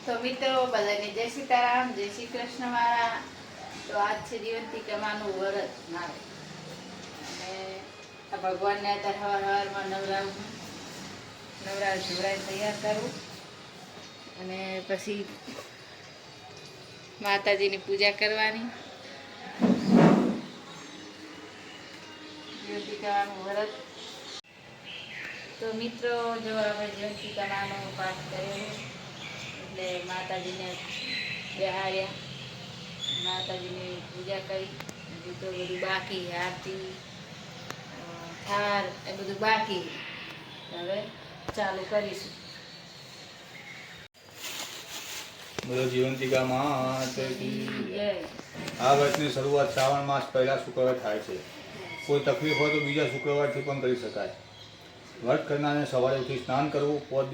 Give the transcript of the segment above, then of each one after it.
તો મિત્રો બધાને જય સીતારામ, જય શ્રી કૃષ્ણ મારા. તો આજ છે જીવંતિકામાનું વ્રત મારે, અને આ ભગવાનને અત્યારે હવારમાં નવરાવું, તૈયાર કરું, અને પછી માતાજીની પૂજા કરવાની. જીવંતિકામાનું વ્રત. તો મિત્રો જો આપણે જીવંતિકામાનો પાઠ કરેલો, એટલે માતાજીને બેહાડ્યા, માતાજીની પૂજા કરી. હજુ તો બધું બાકી, આરતી, થાર એ બધું બાકી. હવે ચાલુ કરીશું. બોલો જીવંતિકા માત કી જય. આ વર્ષની શરૂઆત શ્રાવણ માસ પહેલા શુક્રવાર થાય છે. કોઈ તકલીફ હોય તો બીજા શુક્રવારથી પણ કરી શકાય. વ્રત કરનારને સવારે ઉઠી સ્નાન કરવું, 5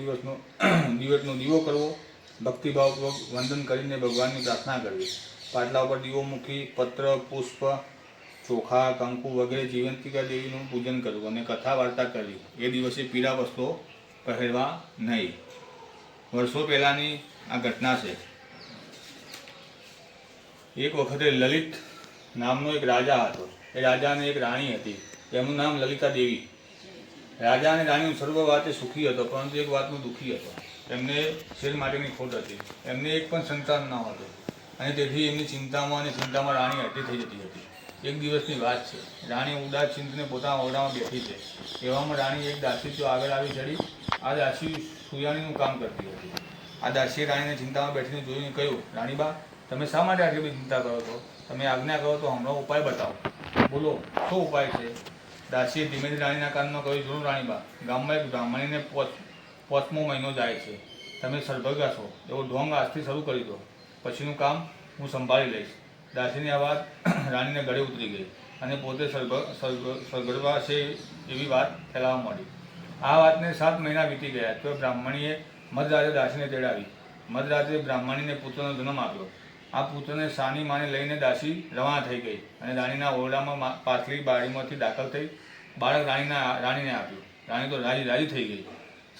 દિવસનો દીવો કરવો, ભક્તિભાવપૂર્વક વંદન કરીને ભગવાનની પ્રાર્થના કરવી, પાટલા ઉપર દીવો મૂકી પત્ર, પુષ્પ, ચોખા, કંકુ વગેરે જીવંતિકા દેવીનું પૂજન કરવું અને કથા વાર્તા કરવી. એ દિવસે પીળા વસ્ત્રો પહેરવા નહીં. વર્ષો પહેલાંની આ ઘટના છે. એક વખતે લલિત નામનો એક રાજા હતો. એ રાજાને એક રાણી હતી, તેમનું નામ લલિતા દેવી. રાજા અને રાણી સર્વ વાતે સુખી હતો, પરંતુ એક વાતનો દુઃખી હતો. એમને શેર માટેની ખોટ હતી. એમને એક પણ સંતાન ન હતું, અને તેથી એમની ચિંતામાં રાણી અડધી થઈ જતી હતી. એક દિવસની વાત છે. રાણી ઉદાસ ચિંતને પોતાના ઓરડામાં બેઠી છે. એવામાં રાણી એક દાસી તો આગળ આવી ચડી. આ દાસી સુયાણીનું કામ કરતી હતી. આ દાસીએ રાણીને ચિંતામાં બેઠીને જોઈને કહ્યું, રાણીબા, તમે શા માટે આટલી બધી ચિંતા કરો છો? તમે આજ્ઞા કરો તો હમણાં ઉપાય બતાવો. બોલો, શું ઉપાય છે? દાસીએ ધીમેથી રાણીના કાનમાં કહ્યું, જોયું રાણીબા, ગામમાં એક બ્રાહ્મણીને 5મો મહિનો જાય છે. તમે સરભગા છો, એવો ઢોંગ આજથી શરૂ કરી દો. પછીનું કામ હું સંભાળી લઈશ. દાસીની આ વાત રાણીને ગળે ઉતરી ગઈ, અને પોતે સરગર્ભા છે એવી વાત ફેલાવવા માંડી. આ વાતને 7 મહિના વીતી ગયા. તો બ્રાહ્મણીએ મધરાતે દાસીને તેડાવી. મધરાતે બ્રાહ્મણીને પુત્રનો જન્મ આપ્યો. આ પુત્રને સાની માને લઈને દાસી રવાના થઈ ગઈ, અને રાણીના ઓરડામાં પાછલી બારીમાંથી દાખલ થઈ બાળક રાણીને આપ્યું. રાણી તો રાજી થઈ ગઈ.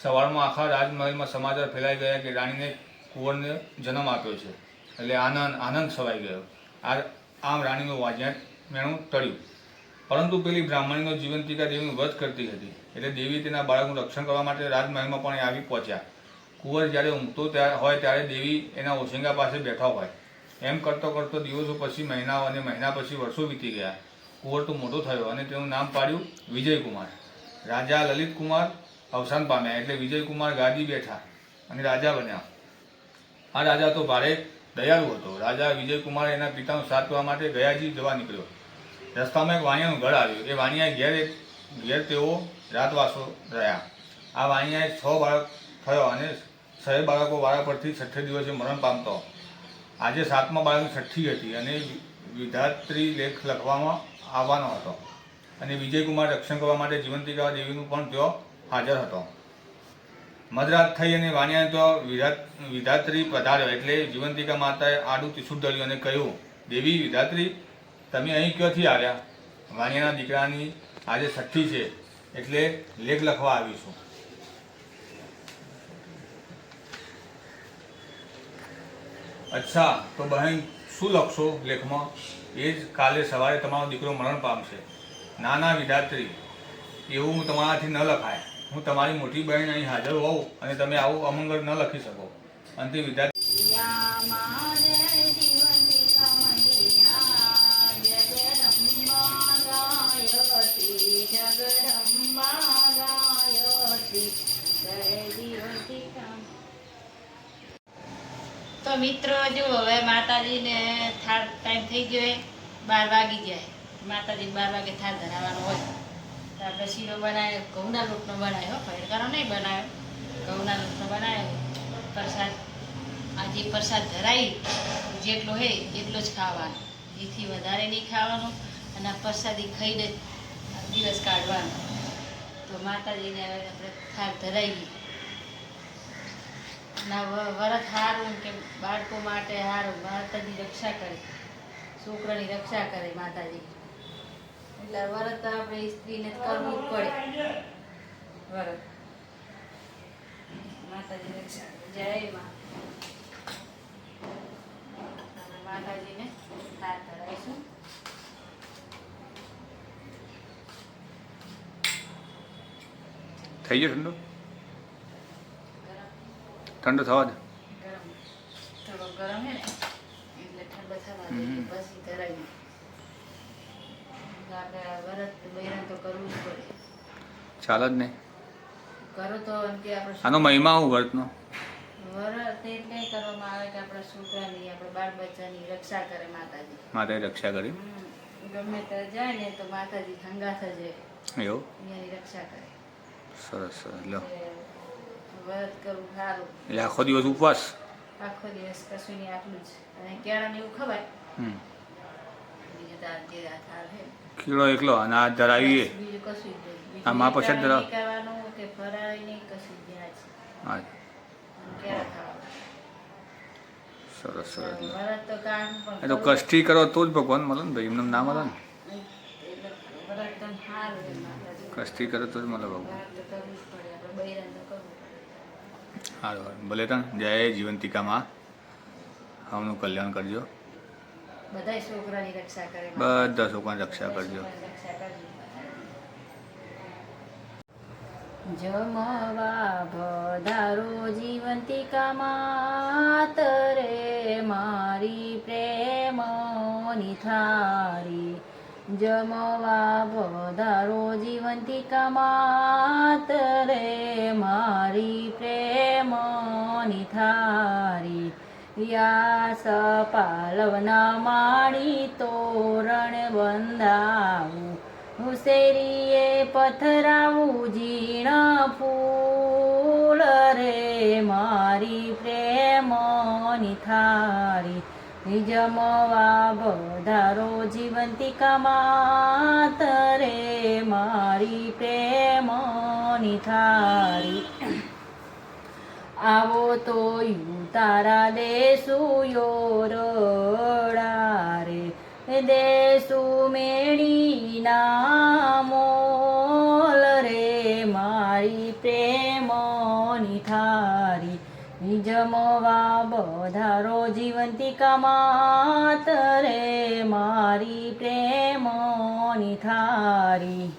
સવારમાં આખા રાજમહેલમાં સમાચાર ફેલાઈ ગયા કે રાણીને કુંવરને જન્મ આપ્યો છે. એટલે આનંદ છવાઈ ગયો. આમ રાણીનું વાજિયાત ટળ્યું. પરંતુ પેલી બ્રાહ્મણીનો જીવંતિકા દેવીનું વ્રત કરતી હતી, એટલે દેવી તેના બાળકનું રક્ષણ કરવા માટે રાજમહેલમાં પણ આવી પહોંચ્યા. કુંવર જ્યારે ઊંઘતો હોય ત્યારે દેવી એના ઓશિંગા પાસે બેઠા હોય. એમ કરતો દિવસો પછી મહિનાઓ, અને મહિના પછી વર્ષો વીતી ગયા. કુંવર તો મોટો થયો, અને તેનું નામ પાડ્યું વિજયકુમાર. રાજા લલિતકુમાર અવસાન પામ્યા, એટલે વિજયકુમાર ગાદી બેઠા અને રાજા બન્યા. આ રાજા તો ભારે દયાળુ હતો. રાજા વિજયકુમાર એના પિતાનો સાથ કરવા માટે ગયાજી જવા નીકળ્યો. રસ્તામાં એક વાણિયાનું ઘર આવ્યું. એ વાણિયા ઘેર તેઓ રાતવાસો રહ્યા. આ વાણિયાએ 6 બાળક થયો, અને 6 બાળકો વાળા પરથી 6 દિવસે મરણ પામતો. આજે 7મા બાળકની છઠ્ઠી હતી, અને વિધાત્રી લેખ લખવામાં આવવાનો હતો, અને વિજયકુમાર રક્ષણ કરવા માટે જીવંતિકા દેવીનું પણ તેઓ હાજર હતો. મધરાત થઈ અને વાણિયાને તો વિધાત્રી પધાર્યો, એટલે જીવંતિકા માતાએ આડું તીસું ઢળ્યું અને કહ્યું, દેવી વિધાત્રી, તમે અહીં ક્યાંથી આવ્યા? વાણિયાના દીકરાની આજે છઠ્ઠી છે, એટલે લેખ લખવા આવીશું. અચ્છા, તો બહેન શું લખશો લેખમાં? એ જ કાલે સવારે તમારો દીકરો મરણ પામશે. ના વિધાત્રી, એવું તમારાથી ન લખાય. હું તમારી મોટી બહેન અહીં હાજર હોઉં, અને તમે આવું અમંગળ ન લખી શકો. અંતે વિધાત્રી તો મિત્રો જો હવે માતાજીને થાળ ટાઈમ થઈ ગયો, 12 વાગી જાય. માતાજીને 12 વાગે થાળ ધરાવવાનો હોય. તો આપણે શીરો બનાવ્યો, ઘઉંના લોટનો બનાવ્યો, ફેરકારો નહીં બનાવ્યો, ઘઉંના લોટનો બનાવ્યો. પ્રસાદ આજે પ્રસાદ ધરાવી જેટલો હે એટલો જ ખાવાનો, એથી વધારે નહીં ખાવાનો, અને આ પ્રસાદી ખાઈને દિવસ કાઢવાનો. તો માતાજીને હવે આપણે થાળ ધરાવી. વરત સારું કે બાળકો માટે સારું, માતાજી રક્ષા કરે, છોકરાની રક્ષા કરે માતાજી. એટલે વરત આપણે સ્ત્રીને કરવું જ પડે. વરત માતાજી રક્ષા કરે. જય મા. થઈ ગયો ઠંડો? ગરમ ઠંડો થવા દે. ગરમ થોડો ગરમ હે ને એટલે ઠંડો થવા દે પછી ધરાવી. આપણે વરત બૈરાન તો કરવું જ પડે. ચાલે જ નહીં. કરો તો એમ કે આપણે આનો મહિમા હું વ્રતનો? વરત એટલે કરવામાં આવે કે આપણા છોકરાની આપણે બાળ બચ્ચાની રક્ષા કરે માતાજી. માતાએ રક્ષા કરી. ગમે ત્યારે જાય ને તો માતાજી હંગાથ જ એવું? એની રક્ષા કરે. સરસ સરસ. લો વ્રત કરવું સારું. એટલે આખો દિવસ ઉપવાસ? આખો દિવસ કશું નહીં, આટલું જ. અને કેળાને એવું ખવાય. બીજું તો આ જે આ થાળ છે કીડો એકલો અને આ ધરાવીએ બીજું કશું જ નહીં. આ મા પછી બીજું નહીં કરવાનું કે ફરાય નહીં, કશું જ નહીં. હા. અને કેળા ખાવાના. સરસ સરસ. લો વ્રત તો કામ પણ એ તો કષ્ટી કરો તો જ ભગવાન મળે ને ભાઈ, એમને ના મળે ને. વ્રત તો સારું છે માતાજી. કષ્ટી કરે તો જ મળે ભગવાન. વ્રત તો કરવું જ પડે, આપણે બૈરાને તો કરવું પડે. સારું સારું. ભલે તને જય જીવંતિકામાં હમનું કલ્યાણ કરજો. બધાય છોકરાની રક્ષા કરે. બધા છોકરાની રક્ષા કરજો. રક્ષા કરજો. જમવા પધારો જીવંતિકામાં તરે મારી પ્રેમની થારી. જમવા પધારો જીવંતિકામાં તરે મારી પ્રેમની થારી. વ્યાસ પાલવના માળી તોરણ બંધાવું, શેરીએ પથરાવું ઝીણા ફૂલ રે મારી પ્રેમની થારી. જમવા પધારો જીવંતિકામાં તરે મારી પ્રેમની થારી. આવો તો તારા દેસુ યોરડા રે, દેસુ મેળીના મોલ રે મારી પ્રેમની થારી. જમવા પધારો જીવંતિકામાં તરે મારી પ્રેમની થારી.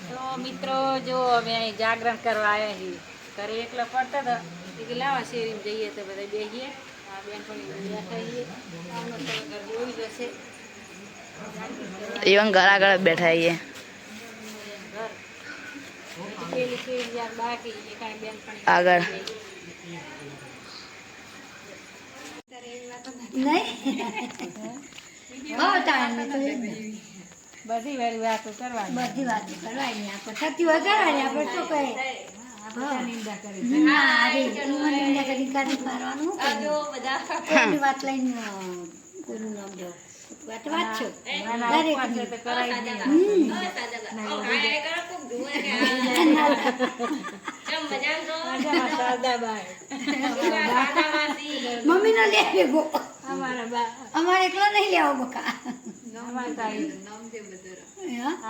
તો મિત્રો જો અમે અહીં જાગરણ કરવા આવ્યા છીએ. ઘરે એકલા પડતા હતા કે લાવા શેરીમાં જઈએ તો બધા બેસીએ. આ બેન પણ બેઠા છીએ. આમનો તો ઘર જોઈ જશે. even ઘર આગળ બેઠા છીએ. ઘર પેલી શેરી જ્યાં બાકી એ કાંઈ બેન પણ આગળ બધી વાળી વાતો કરવાની. બધી વાતો કરવાની આપણે થતી હોય કરવાની આપણે શું કહે નિંદા કરી નિંદા કરી કાઢી મારવાનું કોઈની વાત લઈને કોઈનું નામ દો વાત વાત છો દરેક તો કરાવી દઈએ. મમ્મી નો લે ભેગો અમારા બા અમારે એકલો નહીં લેવો બકા અમારા તારી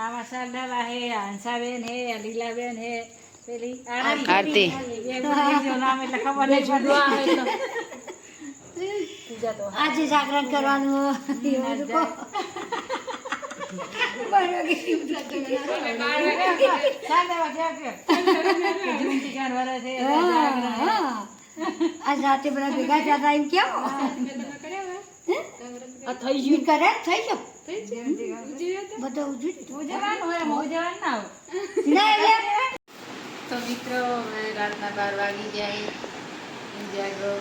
આમાં શારદાબા હે, હંસાબેન હે, લીલાબેન હે, પેલી આરતી. બે બોલીનું નામ એટલે ખબર નહીં પડવા આવે તો. બીજા તો આજે જાગરણ કરવાનું એવું કહો. બરાબર. શારદાબા ક્યાં કે જીવંતી જાણ વરસ છે હા. આજ રાતે બધા ભેગા થતા એમ કેવો થઈ ગયું. કરે થઈ ગયો બધો ઉજવી ઉજવવાનું હોય એમ ઉજવવાનું ના હોય. ના એટલે તો મિત્રો હવે રાતના 12 વાગી જાય. જાગો.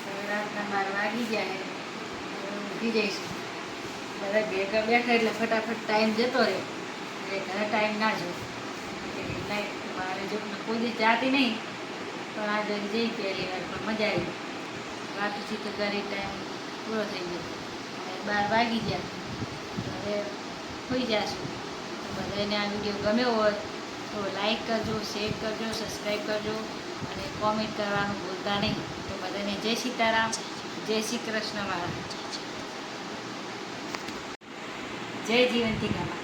હવે રાતના 12 વાગી જાય ઊઠી જઈશું. બધા ભેગા બેઠા એટલે ફટાફટ ટાઈમ જતો રહે. એટલે ઘરે ટાઈમ ના જો મારે જો કોઈ દી જાતી નહીં પણ આજે જઈ પહેલી વાર પણ મજા આવી. વાતુથી તો ઘરે ટાઈમ પૂરો થઈ ગયો. અને 12 વાગી ગયા. હવે હોઈ જશું. તો બધાને આ વિડીયો ગમ્યો હોય તો લાઈક કરજો, શેર કરજો, સબસ્ક્રાઈબ કરજો અને કોમેન્ટ કરવાનું ભૂલતા નહીં. તો બધાને જય સીતારામ, જય શ્રી કૃષ્ણ. મારા જય જીવંતિકામાં.